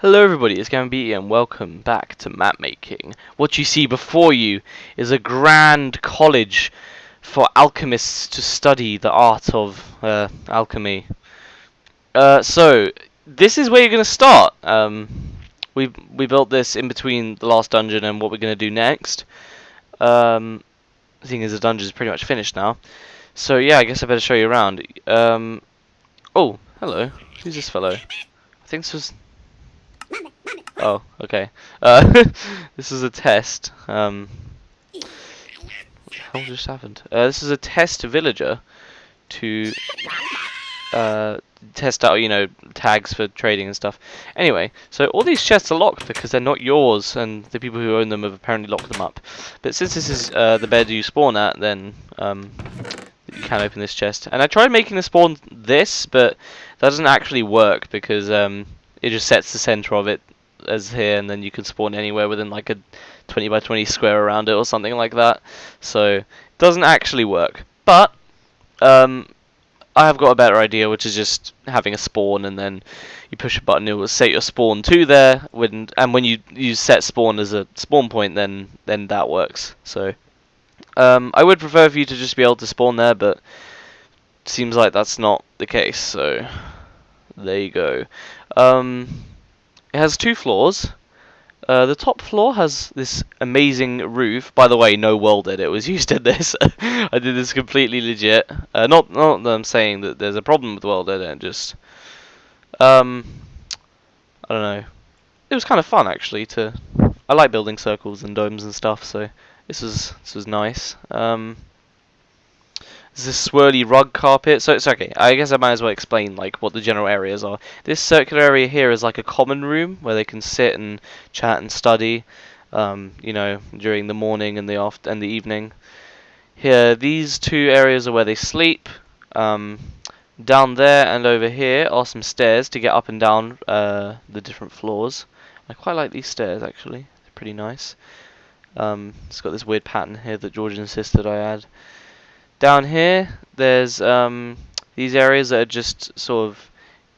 Hello everybody, it's Gambit and welcome back to Mapmaking. What you see before you is a grand college for alchemists to study the art of alchemy. So this is where you're going to start. We built this in between the last dungeon and what we're going to do next. Seeing as the dungeon is pretty much finished now. So yeah, I guess I better show you around. Oh, hello. Who's this fellow? I think this was... Oh, okay. This is a test. What the hell just happened? This is a test villager to test out, tags for trading and stuff. Anyway, so all these chests are locked because they're not yours, and the people who own them have apparently locked them up. But since this is the bed you spawn at, then you can open this chest. And I tried making the spawn this, but that doesn't actually work because it just sets the center of it as here, and then you can spawn anywhere within like a 20 by 20 square around it or something like that. So it doesn't actually work. But I have got a better idea, which is just having a spawn, and then you push a button, it will set your spawn to there. And when you set spawn as a spawn point, then that works. So I would prefer for you to just be able to spawn there, but it seems like that's not the case. So there you go. It has two floors. The top floor has this amazing roof. By the way, no world edit was used in this. I did this completely legit. Not that I'm saying that there's a problem with world edit. Just I don't know. It was kind of fun actually. I like building circles and domes and stuff. So this was nice. There's this swirly rug carpet, so it's okay. I guess I might as well explain like what the general areas are. This circular area here is like a common room where they can sit and chat and study, during the morning and the evening. Here, these two areas are where they sleep. Down there and over here are some stairs to get up and down the different floors. I quite like these stairs actually; they're pretty nice. It's got this weird pattern here that George insisted I add. Down here, there's these areas that are just sort of,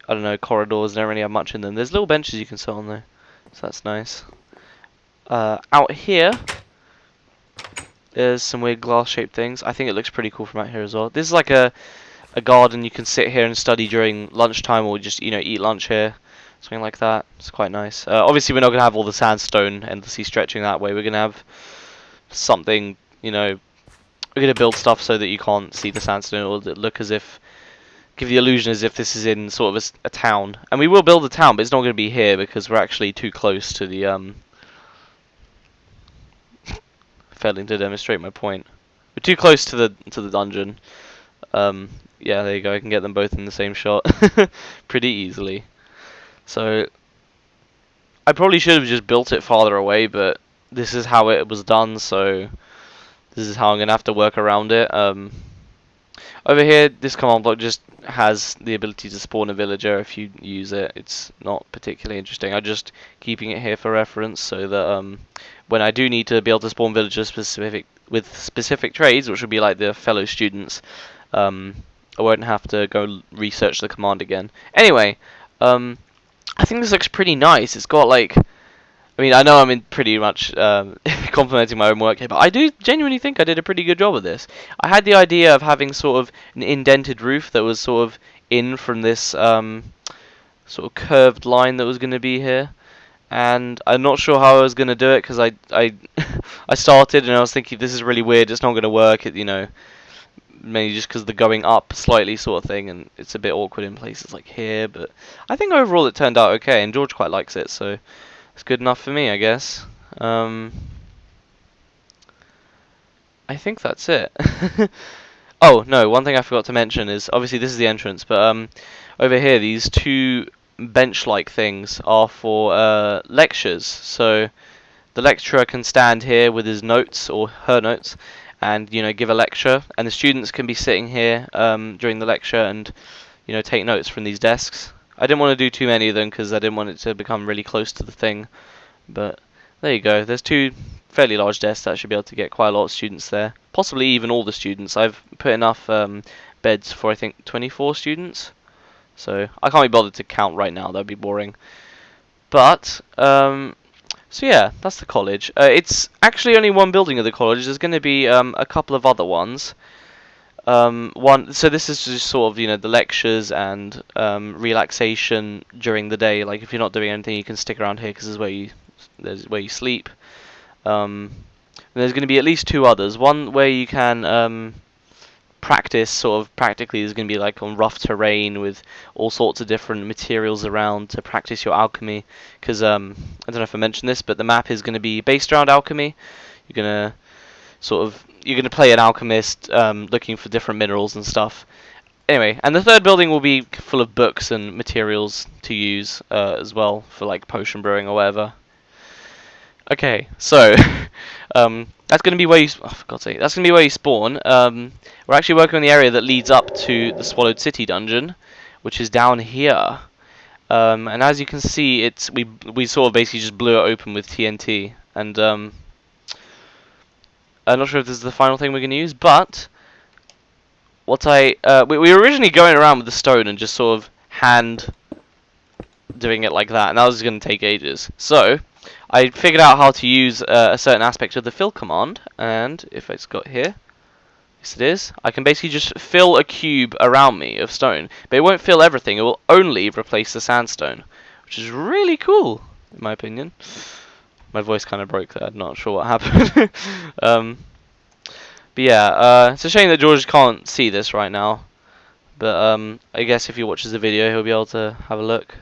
I don't know, corridors. Don't really have much in them. There's little benches you can sit on though, so that's nice. Out here, there's some weird glass-shaped things. I think it looks pretty cool from out here as well. This is like a garden. You can sit here and study during lunchtime, or just eat lunch here, something like that. It's quite nice. Obviously, we're not gonna have all the sandstone endlessly stretching that way. We're gonna have something, we're going to build stuff so that you can't see the sandstone, or look as if, give the illusion as if this is in sort of a town. And we will build a town, but it's not going to be here because we're actually too close to the, failing to demonstrate my point. We're too close to the dungeon. Yeah, there you go, I can get them both in the same shot pretty easily. So, I probably should have just built it farther away, but this is how it was done, so this is how I'm going to have to work around it. Over here, this command block just has the ability to spawn a villager if you use it. It's not particularly interesting. I'm just keeping it here for reference so that when I do need to be able to spawn villagers with specific trades, which would be like the fellow students, I won't have to go research the command again. Anyway, I think this looks pretty nice. It's got like... I mean, I know I'm in pretty much complimenting my own work here, but I do genuinely think I did a pretty good job of this. I had the idea of having sort of an indented roof that was sort of in from this sort of curved line that was going to be here, and I'm not sure how I was going to do it because I I started and I was thinking this is really weird, it's not going to work, mainly just because the going up slightly sort of thing, and it's a bit awkward in places like here, but I think overall it turned out okay, and George quite likes it, so it's good enough for me, I guess. I think that's it. Oh, no, one thing I forgot to mention is, obviously this is the entrance, but over here, these two bench-like things are for lectures. So the lecturer can stand here with his notes, or her notes, and, give a lecture, and the students can be sitting here during the lecture and, take notes from these desks. I didn't want to do too many of them because I didn't want it to become really close to the thing. But there you go. There's two fairly large desks that should be able to get quite a lot of students there. Possibly even all the students. I've put enough beds for, I think, 24 students. So I can't be bothered to count right now. That'd be boring. But so yeah, that's the college. It's actually only one building of the college. There's going to be a couple of other ones. So this is just sort of, the lectures and relaxation during the day. Like if you're not doing anything, you can stick around here because there's where you sleep. And there's going to be at least two others. One where you can practice, sort of practically, is going to be like on rough terrain with all sorts of different materials around to practice your alchemy. Because I don't know if I mentioned this, but the map is going to be based around alchemy. You're going to play an alchemist looking for different minerals and stuff. Anyway, and the third building will be full of books and materials to use as well for like potion brewing or whatever. Okay, so that's going to be where you. Oh, for God's sake, that's going to be where you spawn. We're actually working on the area that leads up to the Swallowed City dungeon, which is down here. And as you can see, we sort of basically just blew it open with TNT, and I'm not sure if this is the final thing we're going to use, but we were originally going around with the stone and just sort of hand doing it like that, and that was going to take ages. So I figured out how to use a certain aspect of the fill command, and if it's got here, yes it is, I can basically just fill a cube around me of stone, but it won't fill everything, it will only replace the sandstone, which is really cool, in my opinion. My voice kind of broke there, I'm not sure what happened. But yeah, it's a shame that George can't see this right now, but I guess if he watches the video he'll be able to have a look.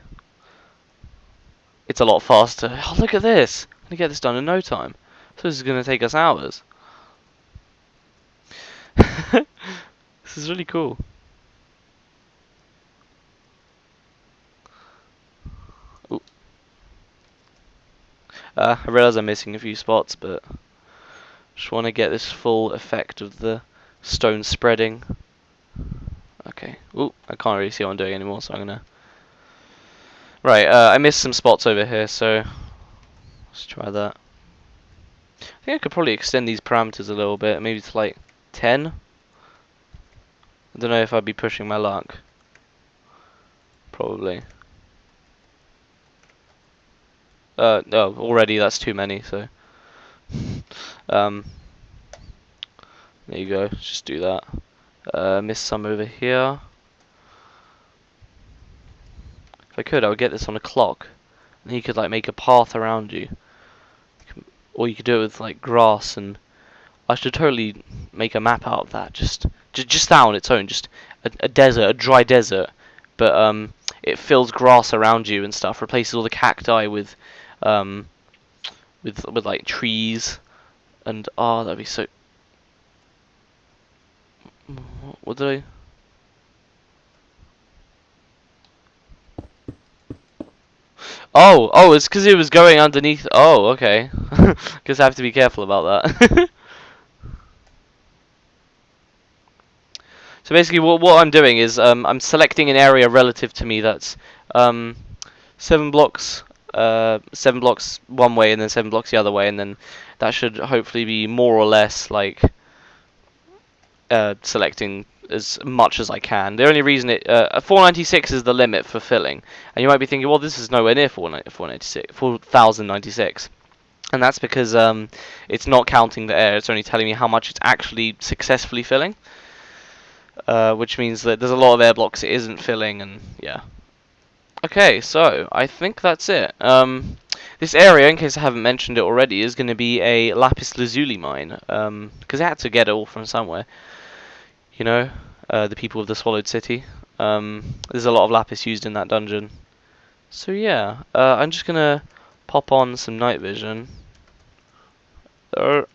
It's a lot faster. Oh, look at this! I'm gonna get this done in no time. So this is gonna take us hours. This is really cool. Ooh. I realise I'm missing a few spots, but just want to get this full effect of the stone spreading. Okay. Ooh, I can't really see what I'm doing anymore, so I'm gonna. Right, I missed some spots over here, so let's try that. I think I could probably extend these parameters a little bit, maybe to like 10. I don't know if I'd be pushing my luck. Probably. No, already that's too many, so. There you go, let's just do that. Miss some over here. If I could, I would get this on a clock. And then you could like make a path around you. Or you could do it with like grass, and I should totally make a map out of that. Just that on its own, just a desert, a dry desert, but it fills grass around you and stuff. Replaces all the cacti with like trees, and that'd be so. What did I? Oh, it's because it was going underneath. Oh, okay. Guess I have to be careful about that. So basically, what I'm doing is I'm selecting an area relative to me that's 7 blocks, 7 blocks one way and then 7 blocks the other way, and then that should hopefully be more or less like selecting as much as I can. The only reason 496 is the limit for filling, and you might be thinking, well, this is nowhere near 4096, and that's because it's not counting the air. It's only telling me how much it's actually successfully filling. Which means that there's a lot of air blocks it isn't filling, and yeah. Okay, so I think that's it. This area, in case I haven't mentioned it already, is going to be a lapis lazuli mine, because I had to get it all from somewhere. You know, the people of the Swallowed City. There's a lot of lapis used in that dungeon. So yeah, I'm just gonna pop on some night vision. So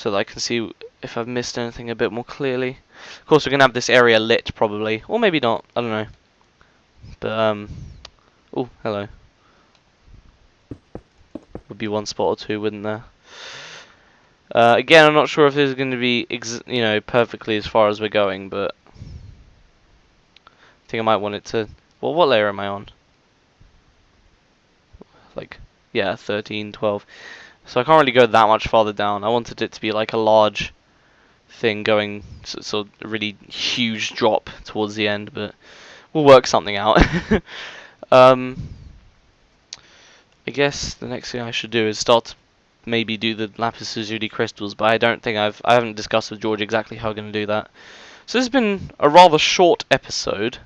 that I can see if I've missed anything a bit more clearly. Of course, we're going to have this area lit, probably. Or maybe not, I don't know. But, oh, hello. Would be one spot or two, wouldn't there? Again, I'm not sure if this is going to be, perfectly as far as we're going, but I think I might want it to. Well, what layer am I on? Like, yeah, 13, 12. So I can't really go that much farther down. I wanted it to be like a large thing going, sort of a really huge drop towards the end, but we'll work something out. I guess the next thing I should do is start maybe do the lapis lazuli crystals, but I haven't discussed with George exactly how I'm going to do that. So this has been a rather short episode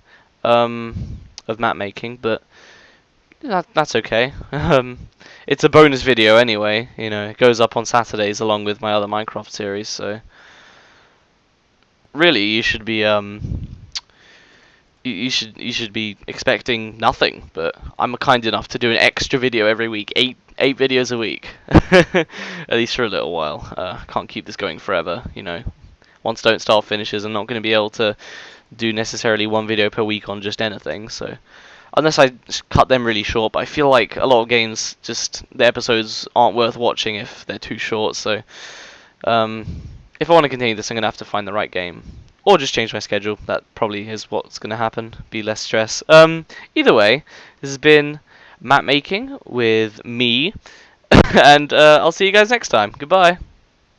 of map making, but that's okay. It's a bonus video anyway. You know, it goes up on Saturdays along with my other Minecraft series. So really, you should be expecting nothing. But I'm kind enough to do an extra video every week, eight videos a week, at least for a little while. Can't keep this going forever. You know, once Don't Starve finishes, I'm not going to be able to do necessarily one video per week on just anything. So unless I just cut them really short, but I feel like a lot of games just the episodes aren't worth watching if they're too short. So if I want to continue this, I'm gonna have to find the right game, or just change my schedule. That probably is what's gonna happen. Be less stress. Either way, this has been map making with me, and I'll see you guys next time. Goodbye.